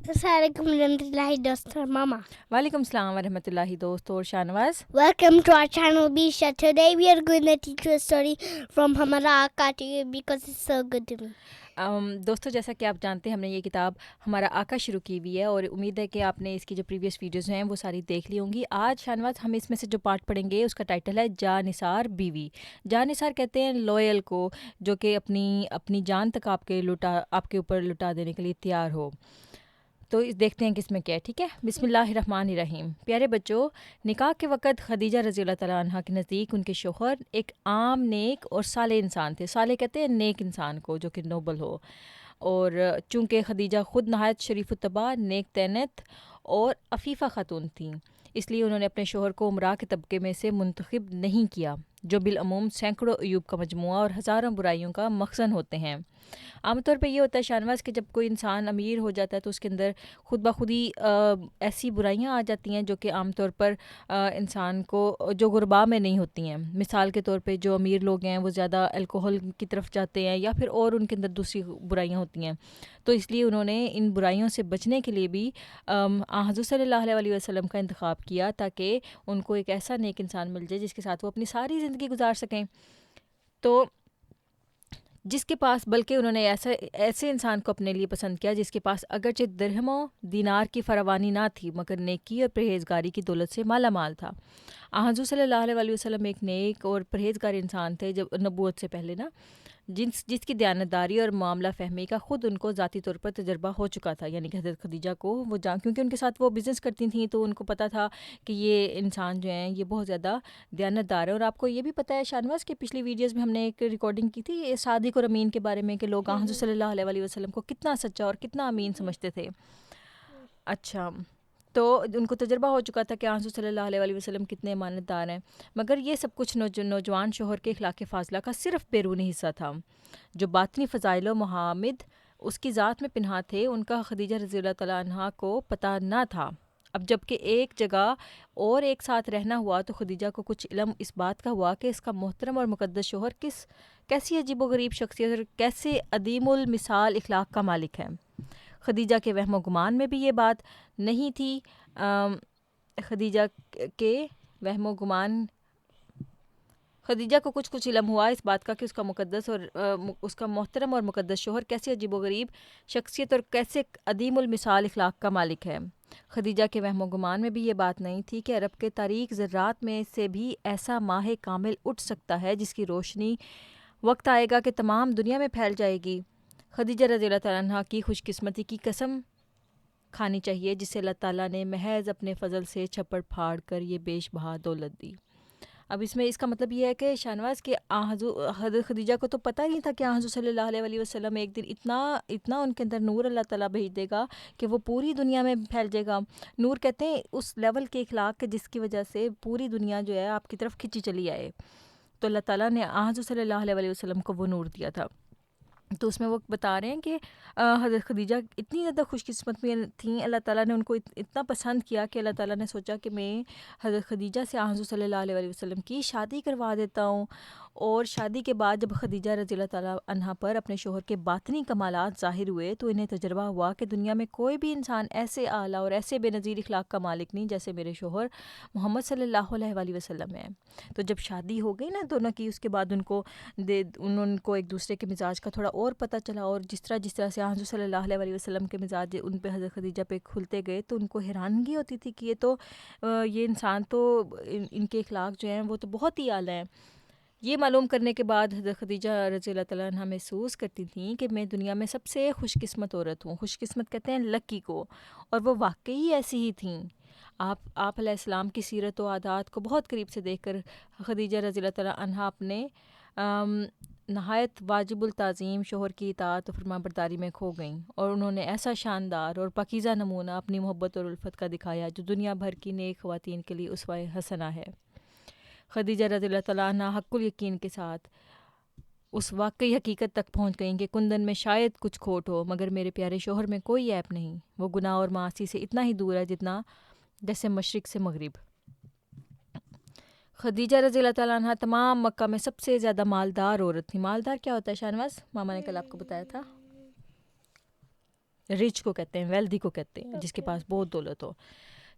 السلام علیکم ورحمۃ اللہ دوست اور ماما. وعلیکم السلام ورحمۃ اللہ دوست اور Shahnawaz. Welcome to our channel Bisha. Today we are going to teach you a story from ہمارا آقا to you because it's so good to me. دوستو جیسا کہ آپ جانتے ہیں ہم نے یہ کتاب ہمارا آقا شروع کی ہوئی ہے اور امید ہے کہ آپ نے اس کی جو پریویس ویڈیوز ہیں وہ ساری دیکھ لی ہوں گی. آج شاہنواز ہم اس میں سے جو پارٹ پڑھیں گے اس کا ٹائٹل ہے جاں نثار بیوی. جاں نثار کہتے ہیں لوئل کو جو کہ اپنی جان تک آپ کے اوپر لٹا دینے کے لیے تیار ہو. تو دیکھتے ہیں کس میں کیا ہے. ٹھیک ہے, بسم اللہ الرحمن الرحیم. پیارے بچوں, نکاح کے وقت خدیجہ رضی اللہ تعالیٰ عنہ کے نزدیک ان کے شوہر ایک عام نیک اور صالح انسان تھے. صالح کہتے ہیں نیک انسان کو جو کہ نوبل ہو, اور چونکہ خدیجہ خود نہایت شریف الطبع, نیک تینت اور عفیفہ خاتون تھیں, اس لیے انہوں نے اپنے شوہر کو امراء کے طبقے میں سے منتخب نہیں کیا جو بالعموم سینکڑوں عیوب کا مجموعہ اور ہزاروں برائیوں کا مخزن ہوتے ہیں. عام طور پہ یہ ہوتا ہے شاہنواز کہ جب کوئی انسان امیر ہو جاتا ہے تو اس کے اندر خود بخود ہی ایسی برائیاں آ جاتی ہیں جو کہ عام طور پر انسان کو جو غربا میں نہیں ہوتی ہیں. مثال کے طور پہ جو امیر لوگ ہیں وہ زیادہ الکوہل کی طرف جاتے ہیں یا پھر اور ان کے اندر دوسری برائیاں ہوتی ہیں, تو اس لیے انہوں نے ان برائیوں سے بچنے کے لیے بھی حضور صلی اللہ علیہ وسلم کا انتخاب کیا تاکہ ان کو ایک ایسا نیک انسان مل جائے جس کے ساتھ وہ اپنی ساری زندگی گزار سکیں. تو جس کے پاس, بلکہ انہوں نے ایسے انسان کو اپنے لیے پسند کیا جس کے پاس اگرچہ درہموں دینار کی فراوانی نہ تھی مگر نیکی اور پرہیزگاری کی دولت سے مالا مال تھا. حضور صلی اللہ علیہ وسلم ایک نیک اور پرہیزگار انسان تھے جب نبوت سے پہلے نا, جس کی دیانتداری اور معاملہ فہمی کا خود ان کو ذاتی طور پر تجربہ ہو چکا تھا. یعنی کہ حضرت خدیجہ کو وہ کیونکہ ان کے ساتھ وہ بزنس کرتی تھیں تو ان کو پتہ تھا کہ یہ انسان جو ہیں یہ بہت زیادہ دیانتدار ہے. اور آپ کو یہ بھی پتہ ہے شاہنواز کہ پچھلی ویڈیوز میں ہم نے ایک ریکارڈنگ کی تھی صادق اور امین کے بارے میں کہ لوگ حضور صلی اللہ علیہ وسلم کو کتنا سچا اور کتنا امین سمجھتے تھے. اچھا, تو ان کو تجربہ ہو چکا تھا کہ حضور صلی اللہ علیہ وسلم کتنے امانت دار ہیں. مگر یہ سب کچھ نوجوان شوہر کے اخلاق فاضلہ کا صرف بیرونی حصہ تھا. جو باطنی فضائل و محامد اس کی ذات میں پنہاں تھے ان کا خدیجہ رضی اللہ تعالیٰ عنہ کو پتہ نہ تھا. اب جب کہ ایک جگہ اور ایک ساتھ رہنا ہوا تو خدیجہ کو کچھ علم اس بات کا ہوا کہ اس کا محترم اور مقدس شوہر کیسی عجیب و غریب شخصیت اور کیسے عدیم المثال اخلاق کا مالک ہے. خدیجہ کے وہم و گمان میں بھی یہ بات نہیں تھی. خدیجہ کو کچھ علم ہوا اس بات کا کہ اس کا محترم اور مقدس شوہر کیسے عجیب و غریب شخصیت اور کیسے عدیم المثال اخلاق کا مالک ہے. خدیجہ کے وہم و گمان میں بھی یہ بات نہیں تھی کہ عرب کے تاریک ذرات میں سے بھی ایسا ماہ کامل اٹھ سکتا ہے جس کی روشنی وقت آئے گا کہ تمام دنیا میں پھیل جائے گی. خدیجہ رضی اللہ تعالیٰ عنہ کی خوش قسمتی کی قسم کھانی چاہیے جسے اللہ تعالیٰ نے محض اپنے فضل سے چھپڑ پھاڑ کر یہ بیش بہا دولت دی. اب اس کا مطلب یہ ہے کہ شاہنواز کے حضرت خدیجہ کو تو پتہ نہیں تھا کہ حضور صلی اللہ علیہ وسلم ایک دن اتنا ان کے اندر نور اللہ تعالیٰ بھیج دے گا کہ وہ پوری دنیا میں پھیل جائے گا. نور کہتے ہیں اس لیول کے اخلاق کے جس کی وجہ سے پوری دنیا جو ہے آپ کی طرف کھینچی چلی آئے. تو اللہ تعالیٰ نے حضور صلی اللہ علیہ وسلم کو وہ نور دیا تھا. تو اس میں وہ بتا رہے ہیں کہ حضرت خدیجہ اتنی زیادہ خوش قسمت میں تھیں, اللہ تعالیٰ نے ان کو اتنا پسند کیا کہ اللہ تعالیٰ نے سوچا کہ میں حضرت خدیجہ سے حضور صلی اللہ علیہ وسلم کی شادی کروا دیتا ہوں. اور شادی کے بعد جب خدیجہ رضی اللہ تعالیٰ عنہ پر اپنے شوہر کے باطنی کمالات ظاہر ہوئے تو انہیں تجربہ ہوا کہ دنیا میں کوئی بھی انسان ایسے اعلیٰ اور ایسے بے نظیر اخلاق کا مالک نہیں جیسے میرے شوہر محمد صلی اللہ علیہ وسلم ہے. تو جب شادی ہو گئی نا دونوں کی, اس کے بعد ان کو ایک دوسرے کے مزاج کا تھوڑا اور پتہ چلا, اور جس طرح سے حضور صلی اللہ علیہ وسلم کے مزاج ان پہ حضرت خدیجہ پہ کھلتے گئے تو ان کو حیرانگی ہوتی تھی کہ یہ انسان تو ان کے اخلاق جو ہیں وہ تو بہت ہی اعلیٰ ہیں. یہ معلوم کرنے کے بعد حضرت خدیجہ رضی اللہ تعالیٰ عنہ محسوس کرتی تھیں کہ میں دنیا میں سب سے خوش قسمت عورت ہوں. خوش قسمت کہتے ہیں لکی کو, اور وہ واقعی ایسی ہی تھیں. آپ علیہ السلام کی سیرت و عادات کو بہت قریب سے دیکھ کر خدیجہ رضی اللہ تعالیٰ عنہ اپنے نہایت واجب التعظیم شوہر کی اطاعت و فرما برداری میں کھو گئیں, اور انہوں نے ایسا شاندار اور پاکیزہ نمونہ اپنی محبت اور الفت کا دکھایا جو دنیا بھر کی نیک خواتین کے لیے اسوہ حسنہ ہے. خدیجہ رضی اللہ تعالیٰ عنہ حق الیقین کے ساتھ اس واقعی حقیقت تک پہنچ گئیں کہ کندن میں شاید کچھ کھوٹ ہو مگر میرے پیارے شوہر میں کوئی عیب نہیں. وہ گناہ اور معاصی سے اتنا ہی دور ہے جتنا جیسے مشرق سے مغرب. خدیجہ رضی اللہ تعالیٰ عنہ تمام مکہ میں سب سے زیادہ مالدار عورت تھی. مالدار کیا ہوتا ہے شاہنواز؟ ماما نے کل آپ کو بتایا تھا. رچ کو کہتے ہیں، ویلدی کو کہتے ہیں، جس کے پاس بہت دولت ہو۔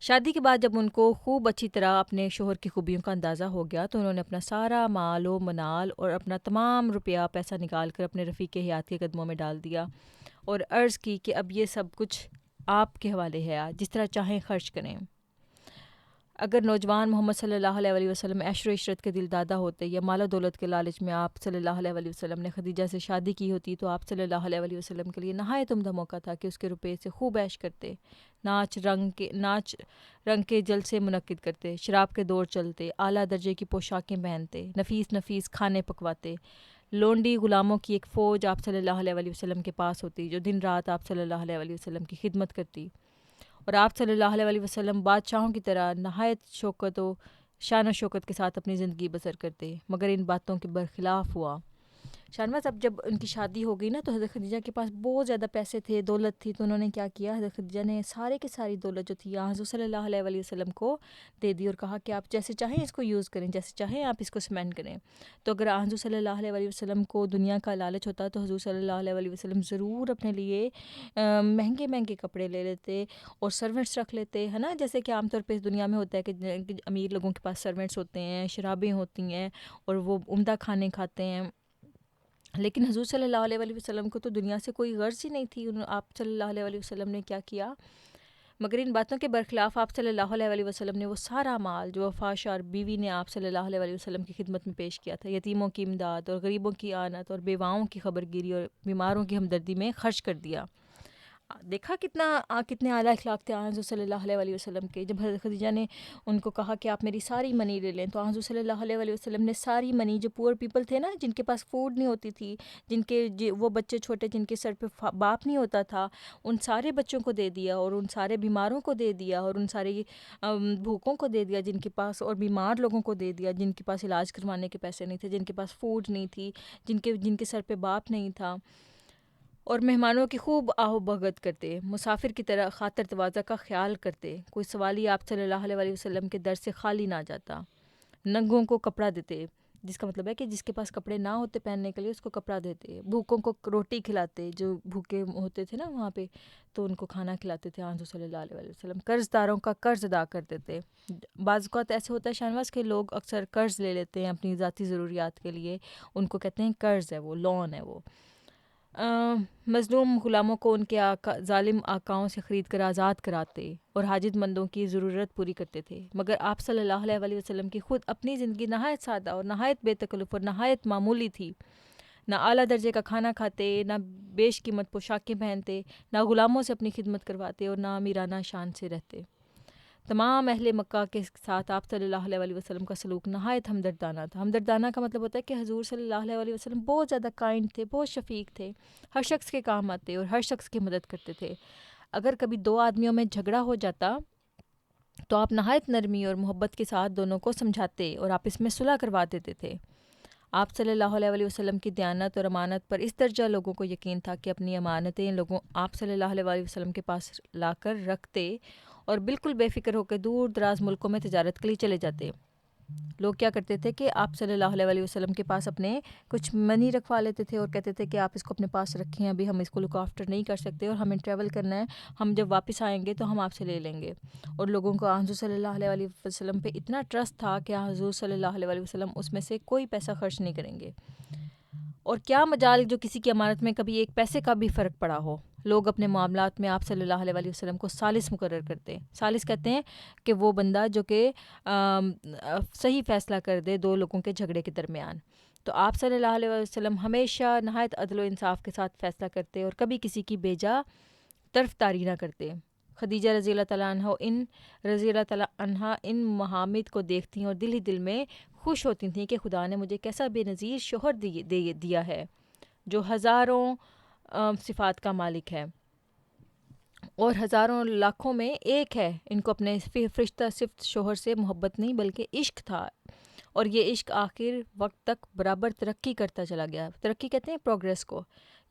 شادی کے بعد جب ان کو خوب اچھی طرح اپنے شوہر کی خوبیوں کا اندازہ ہو گیا تو انہوں نے اپنا سارا مال و منال اور اپنا تمام روپیہ پیسہ نکال کر اپنے رفیق حیات کے قدموں میں ڈال دیا اور عرض کی کہ اب یہ سب کچھ آپ کے حوالے ہے، جس طرح چاہیں خرچ کریں۔ اگر نوجوان محمد صلی اللہ علیہ وسلم عشر و عشرت کے دل دادا ہوتے یا مال و دولت کے لالچ میں آپ صلی اللہ علیہ وسلم نے خدیجہ سے شادی کی ہوتی تو آپ صلی اللہ علیہ وسلم کے لیے نہایت عمدہ موقع تھا کہ اس کے روپے سے خوب عیش کرتے، ناچ رنگ کے جلسے منعقد کرتے، شراب کے دور چلتے، اعلیٰ درجے کی پوشاکیں پہنتے، نفیس کھانے پکواتے، لونڈی غلاموں کی ایک فوج آپ صلی اللہ علیہ وسلم کے پاس ہوتی جو دن رات آپ صلی اللہ علیہ وسلم کی خدمت کرتی، اور آپ صلی اللہ علیہ وسلم بادشاہوں کی طرح نہایت شوکت و شان و شوکت کے ساتھ اپنی زندگی بسر کرتے، مگر ان باتوں کے برخلاف ہوا۔ شاہنواز اب جب ان کی شادی ہو گئی نا تو حضرت خدیجہ کے پاس بہت زیادہ پیسے تھے، دولت تھی، تو انہوں نے کیا کیا، حضرت خدیجہ نے سارے کی ساری دولت جو تھی حضور صلی اللہ علیہ وسلم کو دے دی اور کہا کہ آپ جیسے چاہیں اس کو یوز کریں، جیسے چاہیں آپ اس کو اسپینڈ کریں۔ تو اگر حضور صلی اللہ علیہ وسلم کو دنیا کا لالچ ہوتا تو حضور صلی اللہ علیہ وسلم ضرور اپنے لیے مہنگے مہنگے کپڑے لے لیتے اور سرونٹس رکھ لیتے، ہے نا، جیسے کہ عام طور پہ اس دنیا میں ہوتا ہے کہ امیر لوگوں کے پاس سرونٹس ہوتے ہیں، شرابیں ہوتی ہیں اور وہ عمدہ کھانے کھاتے ہیں۔ لیکن حضور صلی اللہ علیہ وسلم کو تو دنیا سے کوئی غرض ہی نہیں تھی، آپ صلی اللہ علیہ وسلم نے کیا کیا، مگر ان باتوں کے برخلاف آپ صلی اللہ علیہ وسلم نے وہ سارا مال جو وفاشار بیوی نے آپ صلی اللہ علیہ وسلم کی خدمت میں پیش کیا تھا، یتیموں کی امداد اور غریبوں کی آنت اور بیواؤں کی خبرگیری اور بیماروں کی ہمدردی میں خرچ کر دیا۔ دیکھا کتنے اعلیٰ اخلاق تھے حضور صلی اللہ علیہ وسلم کے۔ جب حضرت خدیجہ نے ان کو کہا کہ آپ میری ساری منی لے لیں تو حضور صلی اللہ علیہ وسلم نے ساری منی، جو پور پیپل تھے نا، جن کے پاس فوڈ نہیں ہوتی تھی، جن کے وہ بچے چھوٹے جن کے سر پہ باپ نہیں ہوتا تھا، ان سارے بچوں کو دے دیا اور ان سارے بیماروں کو دے دیا اور ان سارے بھوکوں کو دے دیا جن کے پاس، اور بیمار لوگوں کو دے دیا جن کے پاس علاج کروانے کے پیسے نہیں تھے، جن کے پاس فوڈ نہیں تھی، جن کے سر پہ باپ نہیں تھا، اور مہمانوں کی خوب آہو بھگت کرتے، مسافر کی طرح خاطر تواضع کا خیال کرتے، کوئی سوالی آپ صلی اللہ علیہ وسلم کے در سے خالی نہ جاتا، ننگوں کو کپڑا دیتے، جس کا مطلب ہے کہ جس کے پاس کپڑے نہ ہوتے پہننے کے لیے اس کو کپڑا دیتے، بھوکوں کو روٹی کھلاتے، جو بھوکے ہوتے تھے نا وہاں پہ تو ان کو کھانا کھلاتے تھے حضور صلی اللہ علیہ وسلم، قرض داروں کا قرض ادا کرتے تھے۔ بعض اوقات ایسے ہوتا ہے شاہنواز کے لوگ اکثر قرض لے لیتے ہیں اپنی ذاتی ضروریات کے لیے، ان کو کہتے ہیں قرض ہے، وہ لون ہے وہ۔ مظلوم غلاموں کو ان کے ظالم آقاؤں سے خرید کر آزاد کراتے اور حاجت مندوں کی ضرورت پوری کرتے تھے، مگر آپ صلی اللہ علیہ وسلم کی خود اپنی زندگی نہایت سادہ اور نہایت بے تکلف اور نہایت معمولی تھی، نہ اعلیٰ درجے کا کھانا کھاتے، نہ بیش قیمت پوشاکیں پہنتے، نہ غلاموں سے اپنی خدمت کرواتے اور نہ امیرانہ شان سے رہتے۔ تمام اہل مکہ کے ساتھ آپ صلی اللہ علیہ وسلم کا سلوک نہایت ہمدردانہ تھا۔ ہمدردانہ کا مطلب ہوتا ہے کہ حضور صلی اللہ علیہ وسلم بہت زیادہ کائنڈ تھے، بہت شفیق تھے، ہر شخص کے کام آتے اور ہر شخص کی مدد کرتے تھے۔ اگر کبھی دو آدمیوں میں جھگڑا ہو جاتا تو آپ نہایت نرمی اور محبت کے ساتھ دونوں کو سمجھاتے اور آپس میں صلح کروا دیتے تھے۔ آپ صلی اللہ علیہ وسلم کی دیانت اور امانت پر اس درجہ لوگوں کو یقین تھا کہ اپنی امانتیں لوگوں آپ صلی اللہ علیہ وسلم کے پاس لا کر رکھتے اور بالکل بے فکر ہو کے دور دراز ملکوں میں تجارت کے لیے چلے جاتے۔ لوگ کیا کرتے تھے کہ آپ صلی اللہ علیہ وسلم کے پاس اپنے کچھ منی رکھوا لیتے تھے اور کہتے تھے کہ آپ اس کو اپنے پاس رکھیں، ابھی ہم اس کو لک آفٹر نہیں کر سکتے اور ہمیں ٹریول کرنا ہے، ہم جب واپس آئیں گے تو ہم آپ سے لے لیں گے۔ اور لوگوں کو حضور صلی اللہ علیہ وسلم پہ اتنا ٹرسٹ تھا کہ حضور صلی اللہ علیہ وسلم اس میں سے کوئی پیسہ خرچ نہیں کریں گے، اور کیا مجال جو کسی کی امانت میں کبھی ایک پیسے کا بھی فرق پڑا ہو۔ لوگ اپنے معاملات میں آپ صلی اللہ علیہ وسلم کو ثالث مقرر کرتے ہیں۔ ثالث کہتے ہیں کہ وہ بندہ جو کہ صحیح فیصلہ کر دے دو لوگوں کے جھگڑے کے درمیان۔ تو آپ صلی اللہ علیہ وسلم ہمیشہ نہایت عدل و انصاف کے ساتھ فیصلہ کرتے اور کبھی کسی کی بیجا طرفداری نہ کرتے۔ خدیجہ رضی اللہ تعالیٰ عنہ ان محامد کو دیکھتی اور دل ہی دل میں خوش ہوتی تھیں کہ خدا نے مجھے کیسا بے نظیر شوہر دیا ہے جو ہزاروں صفات کا مالک ہے اور ہزاروں لاکھوں میں ایک ہے۔ ان کو اپنے فرشتہ صفت شوہر سے محبت نہیں بلکہ عشق تھا، اور یہ عشق آخر وقت تک برابر ترقی کرتا چلا گیا۔ ترقی کہتے ہیں پروگریس کو،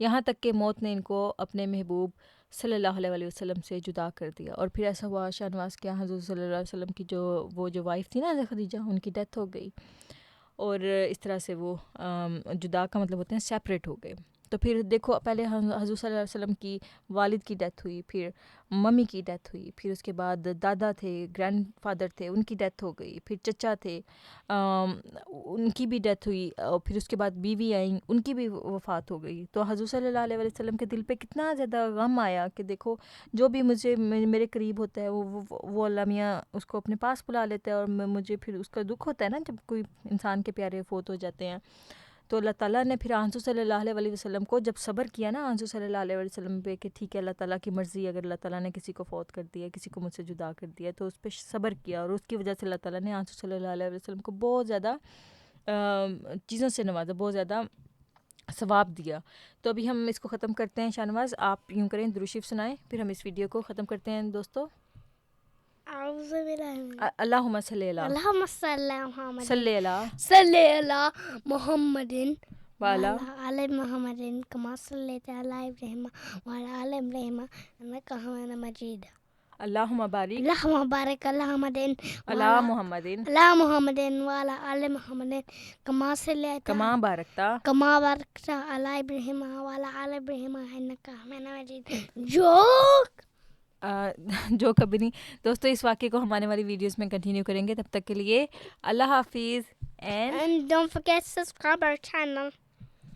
یہاں تک کہ موت نے ان کو اپنے محبوب صلی اللہ علیہ وسلم سے جدا کر دیا۔ اور پھر ایسا ہوا شاہنواز کیا حضور صلی اللہ علیہ وسلم کی جو وائف تھی نا حضرت خدیجہ، ان کی ڈیتھ ہو گئی، اور اس طرح سے وہ جدا کا مطلب ہوتے ہیں سیپریٹ ہو گئے۔ تو پھر دیکھو پہلے حضور صلی اللہ علیہ وسلم کی والد کی ڈیتھ ہوئی، پھر ممی کی ڈیتھ ہوئی، پھر اس کے بعد دادا تھے، گرینڈ فادر تھے، ان کی ڈیتھ ہو گئی، پھر چچا تھے ان کی بھی ڈیتھ ہوئی، اور پھر اس کے بعد بیوی آئیں ان کی بھی وفات ہو گئی. تو حضور صلی اللہ علیہ وسلم کے دل پہ کتنا زیادہ غم آیا کہ دیکھو جو بھی مجھے میرے قریب ہوتا ہے وہ اللہ میاں اس کو اپنے پاس بلا لیتا ہے، اور مجھے پھر اس کا دکھ ہوتا ہے نا جب کوئی انسان کے پیارے فوت ہو جاتے ہیں. تو اللہ تعالیٰ نے پھر حضور صلی اللہ علیہ وسلم کو جب صبر کیا نا حضور صلی اللہ علیہ وسلم پہ کہ ٹھیک ہے اللہ تعالیٰ کی مرضی، اگر اللہ تعالیٰ نے کسی کو فوت کر دیا، کسی کو مجھ سے جدا کر دیا، تو اس پہ صبر کیا، اور اس کی وجہ سے اللہ تعالیٰ نے حضور صلی اللہ علیہ وسلم کو بہت زیادہ چیزوں سے نوازا، بہت زیادہ ثواب دیا. تو ابھی ہم اس کو ختم کرتے ہیں. شاہ نواز آپ یوں کریں، درود شریف سنائیں، پھر ہم اس ویڈیو کو ختم کرتے ہیں دوستو. اعوذ باللہ من اللہم صلی اللہ اللہم صلی علی محمد صلی اللہ صلی علی محمد والا وعلی آل محمد کما صلیت علی ابراہیم وعلی آل ابراہیم انک حمید مجید. اللہم بارک اللہم بارک علی محمد علی محمد علی محمد وعلی آل محمد کما صلیت کما بارکتا کما بارکت علی ابراہیم وعلی آل ابراہیم انک حمید مجید. جو کبھی نہیں دوستو، اس واقعے کو ہم آنے والی ویڈیوز میں کنٹینیو کریں گے. تب تک کے لیے اللہ حافظ. And don't forget to subscribe our channel.